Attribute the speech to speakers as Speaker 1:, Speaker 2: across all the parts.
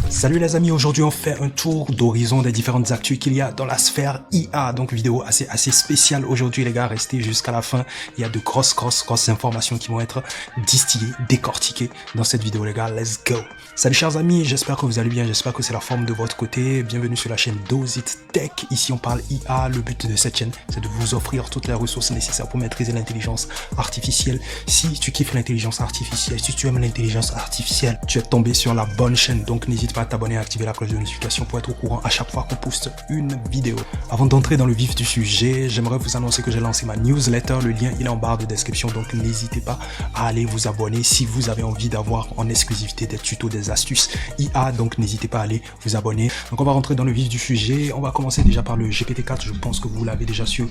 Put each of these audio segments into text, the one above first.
Speaker 1: Salut les amis, aujourd'hui on fait un tour d'horizon des différentes actus qu'il y a dans la sphère IA. Donc vidéo assez spéciale aujourd'hui les gars, restez jusqu'à la fin. Il y a de grosses informations qui vont être distillées, décortiquées dans cette vidéo les gars, let's go. Salut chers amis, j'espère que vous allez bien, j'espère que c'est la forme de votre côté. Bienvenue sur la chaîne Dozit Tech, ici on parle IA. Le but de cette chaîne c'est de vous offrir toutes les ressources nécessaires pour maîtriser l'intelligence artificielle. Si tu kiffes l'intelligence artificielle, si tu aimes l'intelligence artificielle, tu es tombé sur la bonne chaîne, donc n'hésite pas à t'abonner et à activer la cloche de notification pour être au courant à chaque fois qu'on poste une vidéo. Avant d'entrer dans le vif du sujet, j'aimerais vous annoncer que j'ai lancé ma newsletter, le lien il est en barre de description, donc n'hésitez pas à aller vous abonner si vous avez envie d'avoir en exclusivité des tutos, des astuces IA, donc n'hésitez pas à aller vous abonner. Donc on va rentrer dans le vif du sujet, on va commencer déjà par le GPT-4, je pense que vous l'avez déjà sur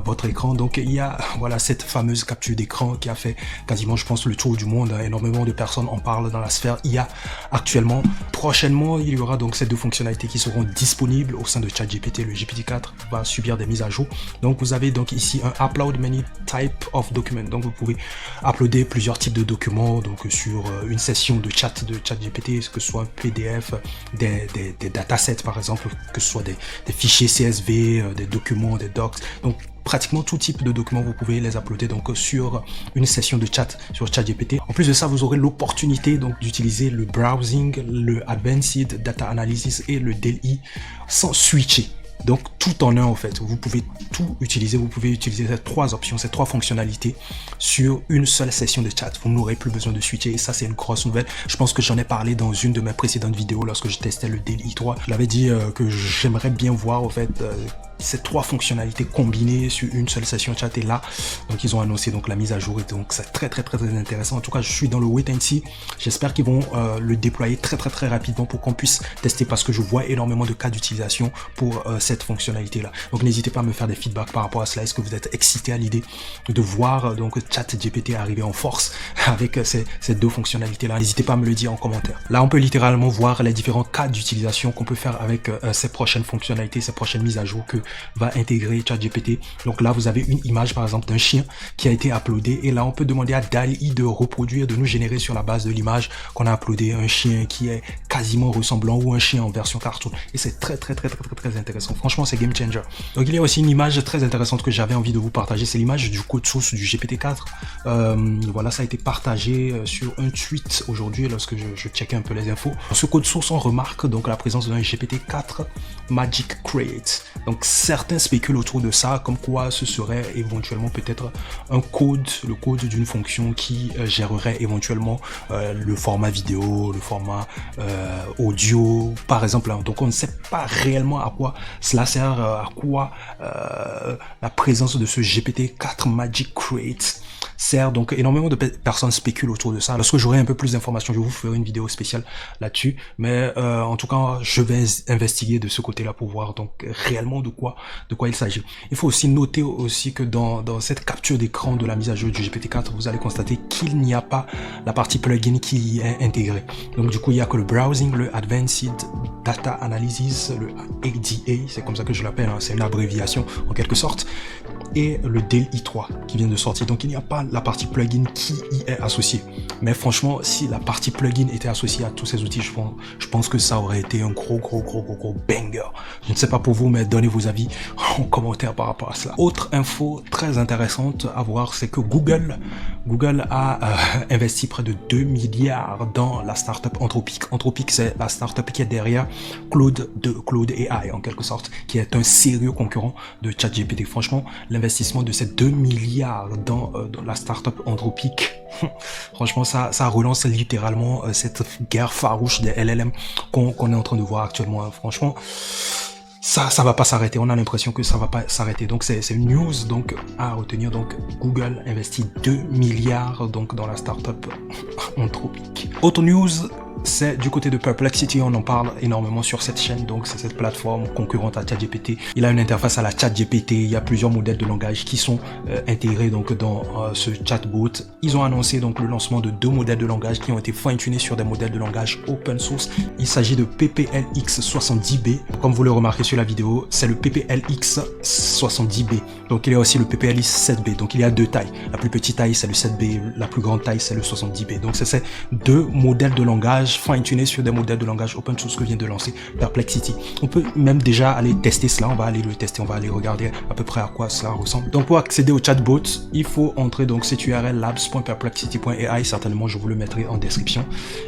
Speaker 1: votre écran. Donc il y a voilà cette fameuse capture d'écran qui a fait quasiment je pense le tour du monde, énormément de personnes en parlent dans la sphère IA actuellement. Prochainement il y aura donc ces deux fonctionnalités qui seront disponibles au sein de ChatGPT. Le GPT-4 va subir des mises à jour, donc vous avez donc ici un upload many type of document, donc vous pouvez uploader plusieurs types de documents donc sur une session de chat de ChatGPT, que ce soit un PDF, des datasets par exemple, que ce soit des fichiers CSV, des documents, des docs, donc pratiquement tout type de documents vous pouvez les uploader donc sur une session de chat sur ChatGPT. En plus de ça, vous aurez l'opportunité donc d'utiliser le browsing, le advanced data analysis et le DALL-E sans switcher. Donc tout en un en fait, vous pouvez tout utiliser, vous pouvez utiliser ces trois options, ces trois fonctionnalités sur une seule session de chat. Vous n'aurez plus besoin de switcher et ça c'est une grosse nouvelle. Je pense que j'en ai parlé dans une de mes précédentes vidéos lorsque je testais le DALL-E 3. Je l'avais dit que j'aimerais bien voir en fait ces trois fonctionnalités combinées sur une seule session chat, et là donc ils ont annoncé donc la mise à jour et donc c'est très intéressant. En tout cas je suis dans le wait and see, j'espère qu'ils vont le déployer très rapidement pour qu'on puisse tester, parce que je vois énormément de cas d'utilisation pour cette fonctionnalité là. Donc n'hésitez pas à me faire des feedbacks par rapport à cela. Est-ce que vous êtes excité à l'idée de voir donc ChatGPT arriver en force avec ces deux fonctionnalités là? N'hésitez pas à me le dire en commentaire. Là on peut littéralement voir les différents cas d'utilisation qu'on peut faire avec ces prochaines fonctionnalités, ces prochaines mises à jour que va intégrer ChatGPT. Donc là vous avez une image par exemple d'un chien qui a été uploadé, et là on peut demander à DALL-E de reproduire, de nous générer sur la base de l'image qu'on a uploadé un chien qui est quasiment ressemblant ou un chien en version cartoon, et c'est très intéressant. Franchement c'est game changer. Donc il y a aussi une image très intéressante que j'avais envie de vous partager, c'est l'image du code source du GPT-4. Voilà, ça a été partagé sur un tweet aujourd'hui lorsque je checkais un peu les infos. Dans ce code source on remarque donc la présence d'un GPT-4 Magic Create. Donc certains spéculent autour de ça, comme quoi ce serait éventuellement peut-être un code, le code d'une fonction qui gérerait éventuellement le format vidéo, le format audio par exemple. Donc on ne sait pas réellement à quoi cela sert, à quoi la présence de ce GPT-4 Magic Create sert. Donc énormément de personnes spéculent autour de ça. Lorsque j'aurai un peu plus d'informations, je vous ferai une vidéo spéciale là-dessus, mais en tout cas je vais investiguer de ce côté là pour voir donc réellement de quoi il s'agit. Il faut aussi noter aussi que dans cette capture d'écran de la mise à jour du GPT-4, vous allez constater qu'il n'y a pas la partie plugin qui est intégrée. Donc du coup il n'y a que le browsing, le advanced data analysis, le ADA, c'est comme ça que je l'appelle, hein, c'est une abréviation en quelque sorte, et le DALL-E 3 qui vient de sortir. Donc il n'y a pas la partie plugin qui y est associée. Mais franchement, si la partie plugin était associée à tous ces outils, je pense que ça aurait été un gros banger. Je ne sais pas pour vous, mais donnez vos avis en commentaire par rapport à cela. Autre info très intéressante à voir, c'est que Google a investi près de 2 milliards dans la startup Anthropic. Anthropic, c'est la startup qui est derrière Claude AI en quelque sorte, qui est un sérieux concurrent de ChatGPT. Franchement, l'investissement de ces 2 milliards dans la startup Anthropic, franchement ça relance littéralement cette guerre farouche des LLM qu'on est en train de voir actuellement. Franchement ça va pas s'arrêter, on a l'impression que ça va pas s'arrêter. Donc c'est une news donc à retenir. Donc Google investit 2 milliards donc dans la startup Anthropic. Autre news, c'est du côté de Perplexity, on en parle énormément sur cette chaîne, donc c'est cette plateforme concurrente à ChatGPT. Il a une interface à la ChatGPT, il y a plusieurs modèles de langage qui sont intégrés donc dans ce chatbot. Ils ont annoncé donc le lancement de 2 modèles de langage qui ont été fine-tunés sur des modèles de langage open source. Il s'agit de PPLX70B. Comme vous le remarquez sur la vidéo, c'est le PPLX70B. Donc il y a aussi le PPLX7B. Donc il y a 2 tailles. La plus petite taille c'est le 7B, la plus grande taille c'est le 70B. Donc c'est ces 2 modèles de langage langage fine-tuné sur des modèles de langage open source que vient de lancer Perplexity. On peut même déjà aller tester cela, on va aller le tester, on va aller regarder à peu près à quoi cela ressemble. Donc pour accéder au chatbot, il faut entrer donc cette URL labs.perplexity.ai, certainement je vous le mettrai en description.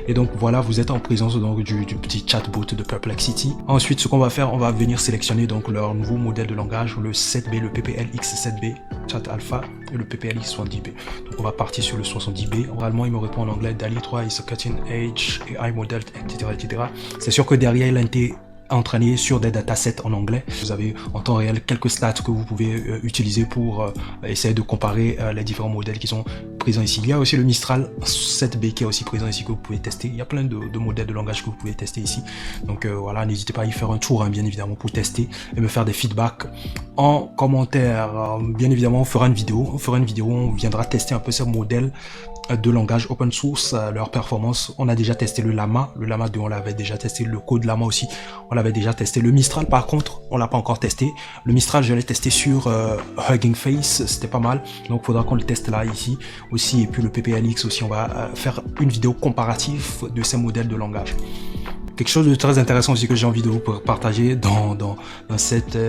Speaker 1: Et donc voilà, vous êtes en présence donc du petit chatbot de Perplexity. Ensuite, ce qu'on va faire, on va venir sélectionner donc leur nouveau modèle de langage, le 7B, le PPLX7B, Chat Alpha et le PPLX70B. Donc on va partir sur le 70B. Oralement, il me répond en anglais, DALL-E 3 is a cutting edge AI model, etc. etc. C'est sûr que derrière, il a été entraîné sur des datasets en anglais. Vous avez en temps réel quelques stats que vous pouvez utiliser pour essayer de comparer les différents modèles qui sont présents ici. Il y a aussi le Mistral 7B qui est aussi présent ici que vous pouvez tester. Il y a plein de modèles de langage que vous pouvez tester ici. Donc voilà, n'hésitez pas à y faire un tour, hein, bien évidemment, pour tester et me faire des feedbacks en commentaire. Bien évidemment, on fera une vidéo. On viendra tester un peu ces modèles de langage open source, leur performance. On a déjà testé le Llama 2, on l'avait déjà testé, le Code Llama aussi, on l'avait déjà testé. Le Mistral par contre, on l'a pas encore testé. Le Mistral, je l'ai testé sur Hugging Face, c'était pas mal, donc il faudra qu'on le teste là, ici aussi. Et puis le PPLX aussi, on va faire une vidéo comparative de ces modèles de langage. Quelque chose de très intéressant aussi que j'ai envie de vous partager dans cette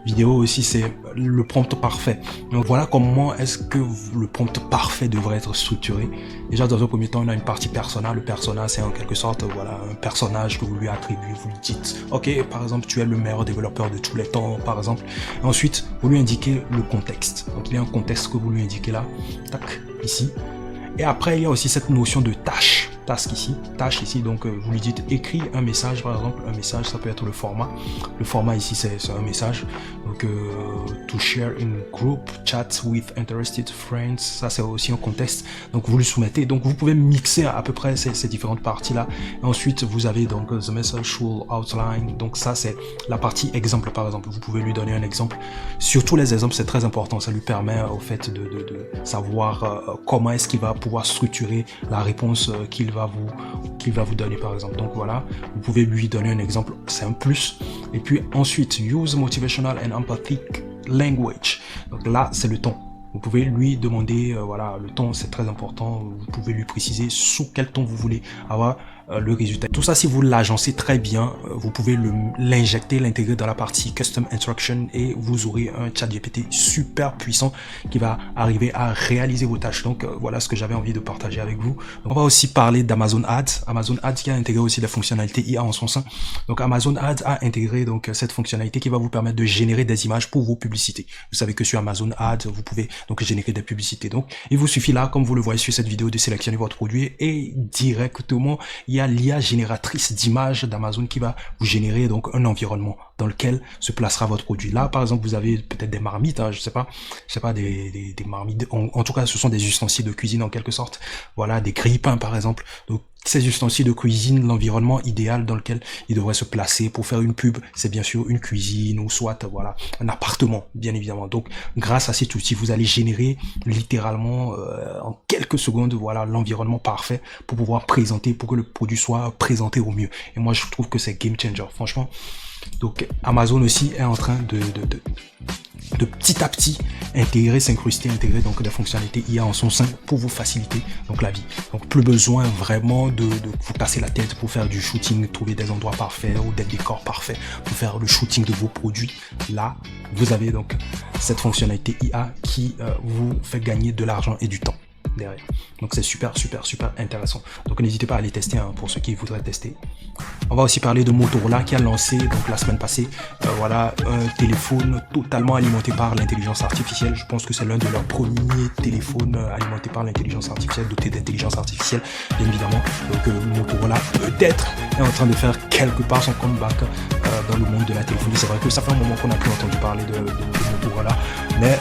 Speaker 1: vidéo aussi, c'est le prompt parfait. Donc voilà comment est-ce que le prompt parfait devrait être structuré. Déjà dans un premier temps, on a une partie persona. Le persona, c'est en quelque sorte voilà un personnage que vous lui attribuez. Vous lui dites, ok, par exemple, tu es le meilleur développeur de tous les temps, par exemple. Et ensuite, vous lui indiquez le contexte. Donc il y a un contexte que vous lui indiquez là, tac, ici. Et après, il y a aussi cette notion de tâche. Tâche ici, donc vous lui dites écris un message, par exemple. Un message, ça peut être le format. Le format ici, c'est un message. Donc to share in group, chat with interested friends, ça c'est aussi un contexte. Donc vous lui soumettez. Donc vous pouvez mixer à peu près ces différentes parties là. Et ensuite vous avez donc the message should outline. Donc ça c'est la partie exemple, par exemple. Vous pouvez lui donner un exemple. Surtout les exemples, c'est très important. Ça lui permet au fait de savoir comment est-ce qu'il va pouvoir structurer la réponse qu'il va vous donner, par exemple. Donc voilà, vous pouvez lui donner un exemple, c'est un plus. Et puis ensuite, use motivational and empathic language. Donc là, c'est le ton. Vous pouvez lui demander, voilà, le ton c'est très important. Vous pouvez lui préciser sous quel ton vous voulez avoir le résultat. Tout ça, si vous l'agencez très bien, vous pouvez l'injecter, l'intégrer dans la partie Custom Instruction et vous aurez un chat GPT super puissant qui va arriver à réaliser vos tâches. Donc voilà ce que j'avais envie de partager avec vous. Donc, on va aussi parler d'Amazon Ads. Amazon Ads qui a intégré aussi des fonctionnalités IA en son sein. Donc Amazon Ads a intégré donc cette fonctionnalité qui va vous permettre de générer des images pour vos publicités. Vous savez que sur Amazon Ads, vous pouvez donc générer des publicités. Donc il vous suffit là, comme vous le voyez sur cette vidéo, de sélectionner votre produit et directement il y a l'IA génératrice d'images d'Amazon qui va vous générer donc un environnement dans lequel se placera votre produit. Là, par exemple, vous avez peut-être des marmites, hein, je sais pas, des marmites. En tout cas, ce sont des ustensiles de cuisine en quelque sorte. Voilà, des grille-pains par exemple. Donc ces ustensiles de cuisine, l'environnement idéal dans lequel ils devraient se placer pour faire une pub, c'est bien sûr une cuisine ou soit voilà un appartement, bien évidemment. Donc grâce à cet outil, vous allez générer littéralement en quelques secondes voilà l'environnement parfait pour pouvoir présenter, pour que le produit soit présenté au mieux. Et moi je trouve que c'est game changer, franchement. Donc Amazon aussi est en train de petit à petit intégrer donc des fonctionnalités IA en son sein pour vous faciliter donc la vie. Donc plus besoin vraiment de vous casser la tête pour faire du shooting, trouver des endroits parfaits ou des décors parfaits pour faire le shooting de vos produits. Là, vous avez donc cette fonctionnalité IA qui vous fait gagner de l'argent et du temps derrière. Donc c'est super intéressant. Donc n'hésitez pas à aller tester hein, pour ceux qui voudraient tester. On va aussi parler de Motorola qui a lancé donc la semaine passée voilà un téléphone totalement alimenté par l'intelligence artificielle. Je pense que c'est l'un de leurs premiers téléphones alimentés par l'intelligence artificielle, doté d'intelligence artificielle bien évidemment. Donc Motorola peut-être est en train de faire quelque part son comeback dans le monde de la téléphonie. C'est vrai que ça fait un moment qu'on n'a plus entendu parler de Motorola, mais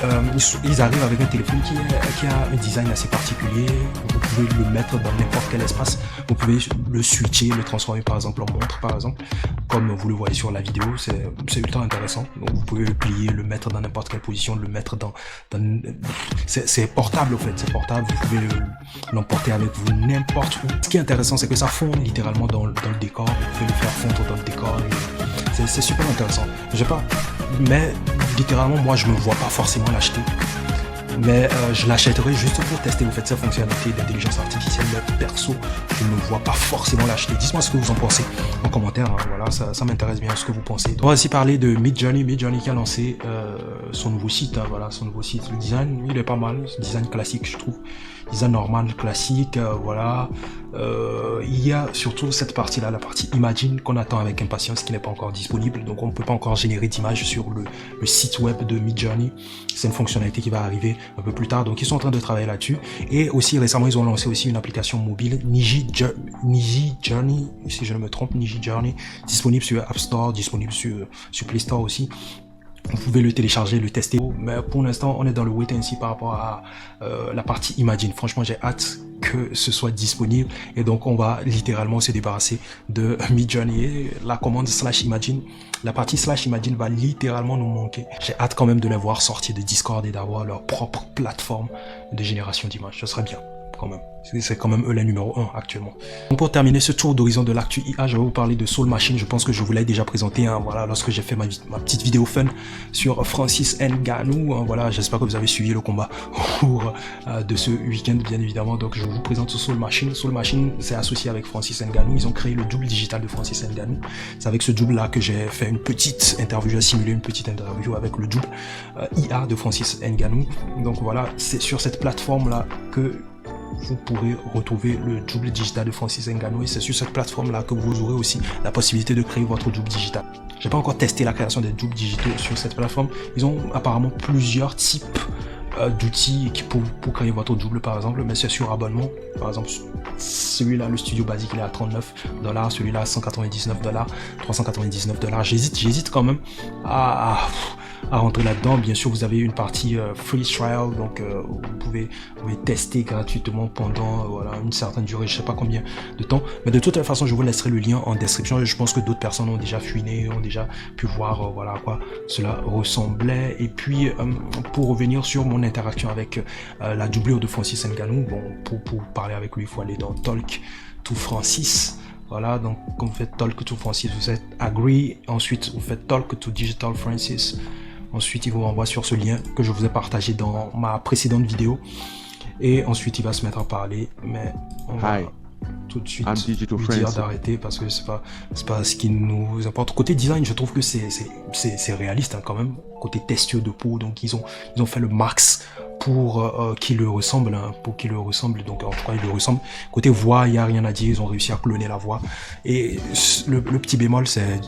Speaker 1: ils arrivent avec un téléphone qui a un design assez particulier. Vous pouvez le mettre dans n'importe quel espace, vous pouvez le switcher, le transformer par exemple en montre par exemple, comme vous le voyez sur la vidéo. C'est ultra intéressant. Donc vous pouvez le plier, le mettre dans n'importe quelle position, le mettre dans c'est portable en fait, c'est portable, vous pouvez l'emporter avec vous n'importe où. Ce qui est intéressant, c'est que ça fond littéralement dans le décor, vous pouvez le faire fondre dans le décor et c'est super intéressant. Je sais pas, mais littéralement moi je me vois pas forcément l'acheter. mais je l'achèterai juste pour tester le fait de sa fonctionnalité d'intelligence artificielle. Mais perso, je ne vois pas forcément l'acheter. Dites-moi ce que vous en pensez en commentaire, hein. Voilà, ça m'intéresse bien ce que vous pensez. Donc, on va aussi parler de Midjourney qui a lancé son nouveau site, hein, voilà, son nouveau site. Le design, il est pas mal, design classique, je trouve. Design normal, classique, voilà. Il y a surtout cette partie-là, la partie Imagine, qu'on attend avec impatience, qui n'est pas encore disponible. Donc on ne peut pas encore générer d'images sur le site web de Midjourney. C'est une fonctionnalité qui va arriver un peu plus tard. Donc ils sont en train de travailler là-dessus. Et aussi récemment, ils ont lancé aussi une application mobile, Niji Journey, si je ne me trompe, Niji Journey, disponible sur App Store, disponible sur Play Store aussi. Vous pouvez le télécharger, le tester. Mais pour l'instant, on est dans le wait and see par rapport à la partie Imagine. Franchement, j'ai hâte que ce soit disponible. Et donc, on va littéralement se débarrasser de Midjourney. La commande /Imagine, la partie /Imagine va littéralement nous manquer. J'ai hâte quand même de les voir sortir de Discord et d'avoir leur propre plateforme de génération d'images. Ce serait bien. Quand même. C'est quand même eux les numéro 1 actuellement. Donc pour terminer ce tour d'horizon de l'actu IA, je vais vous parler de Soul Machine. Je pense que je vous l'ai déjà présenté, hein, voilà, lorsque j'ai fait ma petite vidéo fun sur Francis Ngannou, hein, voilà, j'espère que vous avez suivi le combat de ce week-end, bien évidemment. Donc je vous présente Soul Machine. Soul Machine, c'est associé avec Francis Ngannou. Ils ont créé le double digital de Francis Ngannou. C'est avec ce double là que j'ai fait une petite interview, j'ai simulé une petite interview avec le double IA de Francis Ngannou. Donc voilà, c'est sur cette plateforme là que vous pourrez retrouver le double digital de Francis Ngannou, et c'est sur cette plateforme là que vous aurez aussi la possibilité de créer votre double digital. J'ai pas encore testé la création des doubles digitaux sur cette plateforme. Ils ont apparemment plusieurs types d'outils pour créer votre double, par exemple, mais c'est sur abonnement. Par exemple, celui-là, le studio basique, il est à $39, celui-là à $199, $399. J'hésite quand même à rentrer là-dedans. Bien sûr, vous avez une partie free trial, donc vous pouvez tester gratuitement pendant voilà, une certaine durée, je sais pas combien de temps, mais de toute façon je vous laisserai le lien en description. Je pense que d'autres personnes ont déjà fouiné, ont déjà pu voir voilà à quoi cela ressemblait. Et puis pour revenir sur mon interaction avec la doublure de Francis Ngannou, bon, pour parler avec lui, il faut aller dans Talk to Francis. Voilà, donc quand vous faites Talk to Francis, vous faites Agree, ensuite vous faites Talk to Digital Francis. Ensuite, il vous renvoie sur ce lien que je vous ai partagé dans ma précédente vidéo. Et ensuite, il va se mettre à parler. Mais on va tout de suite lui dire d'arrêter parce que c'est pas ce qui nous importe. Côté design, je trouve que c'est réaliste, hein, quand même. Côté texture de peau, donc ils ont fait le max pour qu'il le ressemble, hein, donc en tout cas il le ressemble. Côté voix, il n'y a rien à dire, ils ont réussi à cloner la voix. Et le petit bémol, c'est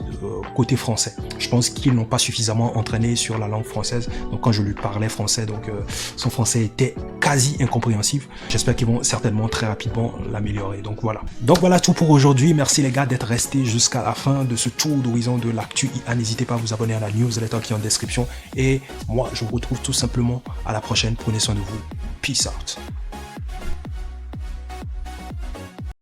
Speaker 1: côté français. Je pense qu'ils n'ont pas suffisamment entraîné sur la langue française. Donc quand je lui parlais français, donc son français était quasi incompréhensible. J'espère qu'ils vont certainement très rapidement l'améliorer. Donc voilà tout pour aujourd'hui. Merci les gars d'être restés jusqu'à la fin de ce tour d'horizon de l'actu IA. N'hésitez pas à vous abonner à la newsletter qui est en description. Et moi, je vous retrouve tout simplement à la prochaine. Prenez soin de vous. Peace out.